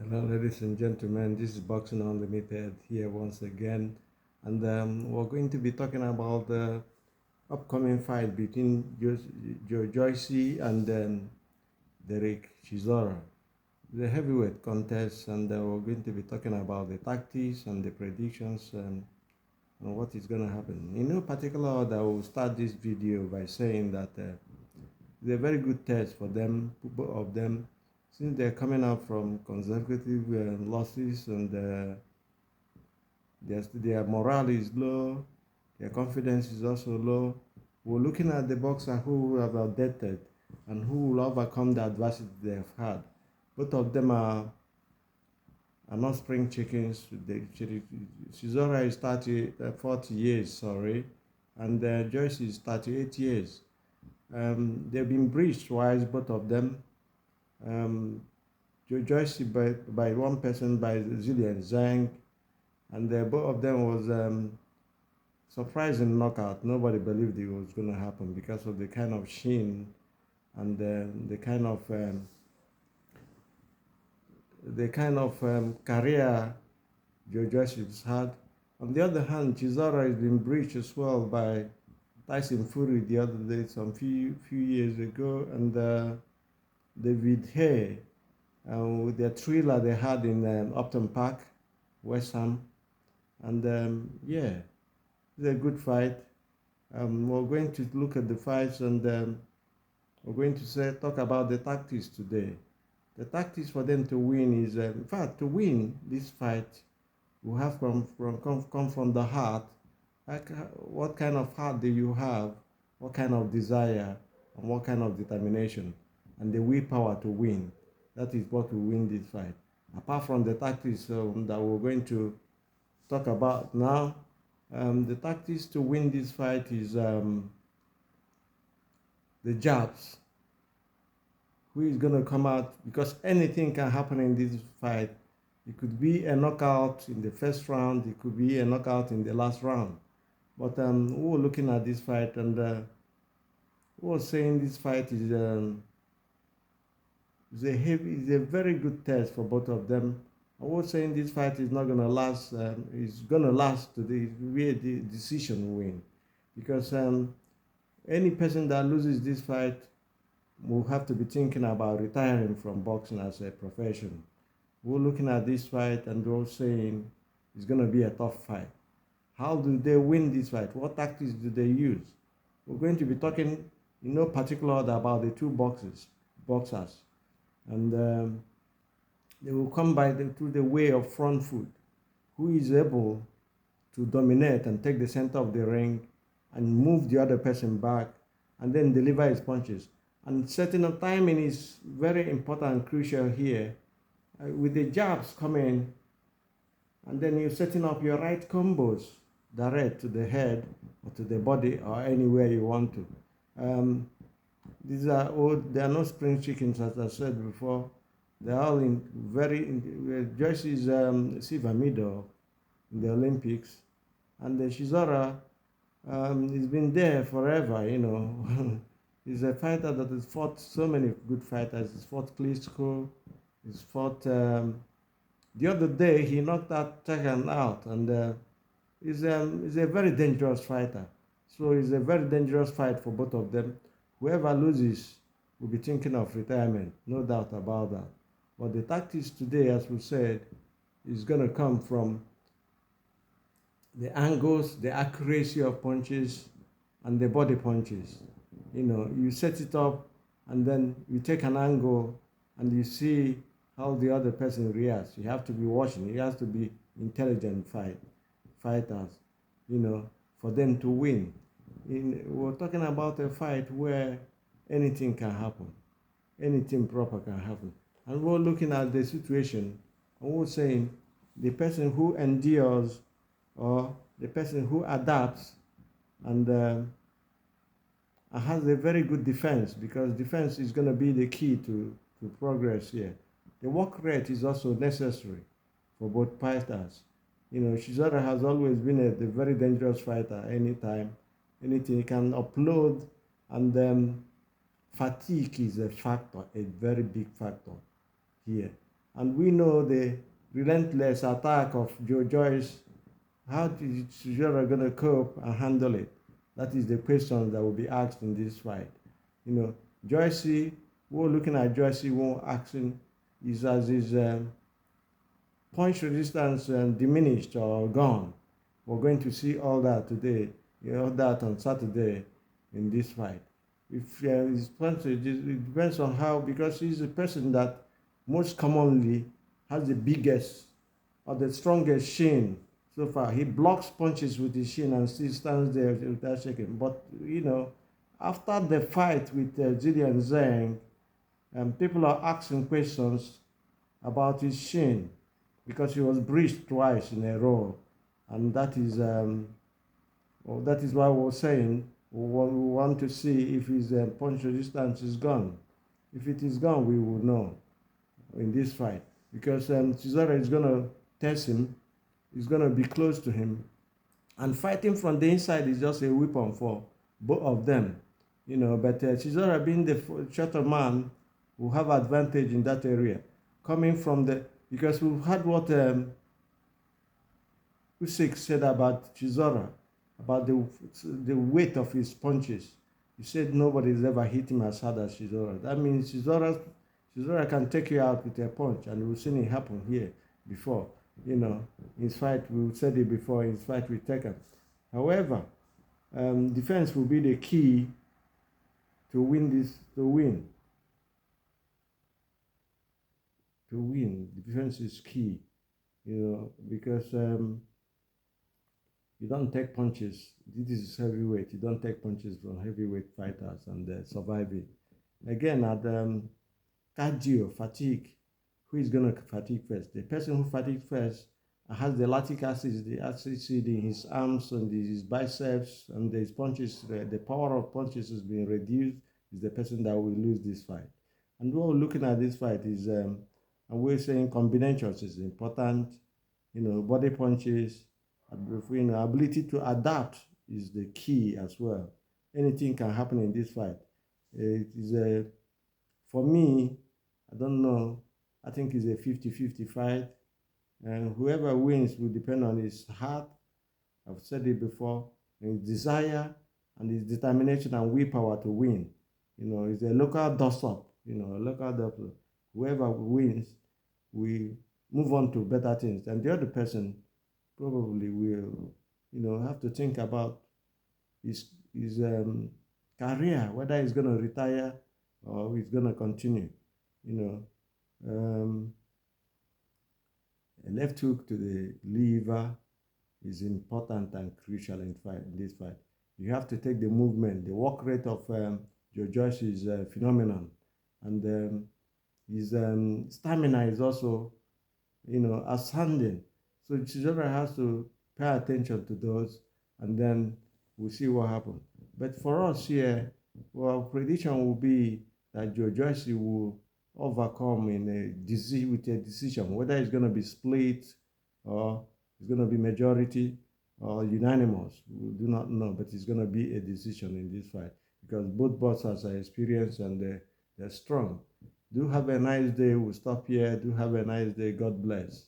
Hello, ladies and gentlemen. This is Boxing Unlimited here once again, and we're going to be talking about the upcoming fight between Joyce and Derek Chisora, the heavyweight contest, and we're going to be talking about the tactics and the predictions and what is going to happen. In no particular order, I will start this video by saying that it's a very good test for them, both of them, since they're coming out from consecutive losses and their morale is low, their confidence is also low. We're looking at the boxer who will have adapted and who will overcome the adversity they have had. Both of them are not spring chickens. Chisora is 40 years, sorry, and Joyce is 38 years. They've been breached twice, both of them. Um, Joyce by one person, by Zillian Zhang, and both of them was surprising knockout. Nobody believed it was going to happen because of the kind of sheen and the kind of career Joyce has had. On the other hand, Chisora has been breached as well by Tyson Fury the other day, some few years ago, and David Hay with their thriller they had in Upton Park, West Ham, and yeah, it's a good fight. We're going to look at the fights and we're going to talk about the tactics today. The tactics for them to win is, in fact, to win this fight, we have come from the heart. Like, what kind of heart do you have? What kind of desire and what kind of determination and the willpower to win? That is what will win this fight. Apart from the tactics that we're going to talk about now, the tactics to win this fight is the jabs. Who is going to come out? Because anything can happen in this fight. It could be a knockout in the first round. It could be a knockout in the last round. But we were looking at this fight and we were saying this fight is a very good test for both of them. I was saying this fight is not going to last. It's going to last to the way the decision win, because any person that loses this fight will have to be thinking about retiring from boxing as a profession. We're looking at this fight and we're saying it's going to be a tough fight. How do they win this fight? What tactics do they use? We're going to be talking in no particular order about the two boxers, and they will come through the way of front foot. Who is able to dominate and take the center of the ring and move the other person back and then deliver his punches. And setting up timing is very important and crucial here. With the jabs coming, and then you're setting up your right combos direct to the head or to the body or anywhere you want to. These are old, they are not spring chickens, as I said before. They're all Joyce is silver medal in the Olympics, and the Chisora he's been there forever, you know. He's a fighter that has fought so many good fighters. He's fought Klitschko, he's fought, the other day he knocked out Tegan out, and he's a very dangerous fighter. So it's a very dangerous fight for both of them. Whoever loses will be thinking of retirement, no doubt about that. But the tactics today, as we said, is going to come from the angles, the accuracy of punches, and the body punches. You know, you set it up and then you take an angle and you see how the other person reacts. You have to be watching. It has to be intelligent fighters, you know, for them to win. We're talking about a fight where anything can happen. Anything proper can happen. And we're looking at the situation and we're saying the person who endures or the person who adapts and has a very good defense, because defense is going to be the key to progress here. The work rate is also necessary for both fighters. You know, Chisora has always been a very dangerous fighter anytime, anything he can upload, and fatigue is a factor, a very big factor here. And we know the relentless attack of Joyce. How is Chisora going to cope and handle it? That is the question that will be asked in this fight. You know, Joyce, we're looking at Joyce, we're asking is as his punch resistance diminished or gone. We're going to see all that today, all that on Saturday in this fight. If his punch, it depends on how, because he's a person that most commonly has the biggest or the strongest shin so far. He blocks punches with his shin and still stands there without shaking. But, after the fight with Zillian Zhang, people are asking questions about his shin because he was breached twice in a row, and that is why we're saying we want to see if his punch resistance is gone. If it is gone, we will know in this fight, because Chisora is going to test him. He's going to be close to him, and fighting from the inside is just a weapon for both of them. But Chisora, being the shorter man, will have advantage in that area, coming from the, because we've had what Usyk said about Chisora, about the weight of his punches. He said nobody's ever hit him as hard as Chisora. That means Chisora can take you out with a punch, and we've seen it happen here before. His fight, we said it before, his fight with Tekken. However, defense will be the key to win this, to win. Defense is key, because you don't take punches. This is heavyweight. You don't take punches from heavyweight fighters and survive it. Again, at cardio, fatigue, who is going to fatigue first? The person who fatigues first has the lactic acid, the acid in his arms and his biceps, and his punches, the power of punches is being reduced, is the person that will lose this fight. And what we're looking at this fight is, and we're saying combinations is important, body punches, ability to adapt is the key as well. Anything can happen in this fight. It is for me, I don't know, I think it's a 50-50 fight. And whoever wins will depend on his heart, I've said it before, and his desire and his determination and willpower to win. It's a local dust-up, a local dust-up. Whoever wins, we move on to better things. And the other person probably will, have to think about his career, whether he's going to retire or he's going to continue. A left hook to the liver is important and crucial in this fight. You have to take the movement. The work rate of Joyce is phenomenal, and his stamina is also, outstanding. So Chisora has to pay attention to those, and then we'll see what happens. But for us here, our prediction will be that Joyce will overcome with a decision, whether it's going to be split or it's going to be majority or unanimous. We do not know, but it's going to be a decision in this fight, because both boxers are experienced and they're strong. Do have a nice day. We'll stop here. Do have a nice day. God bless.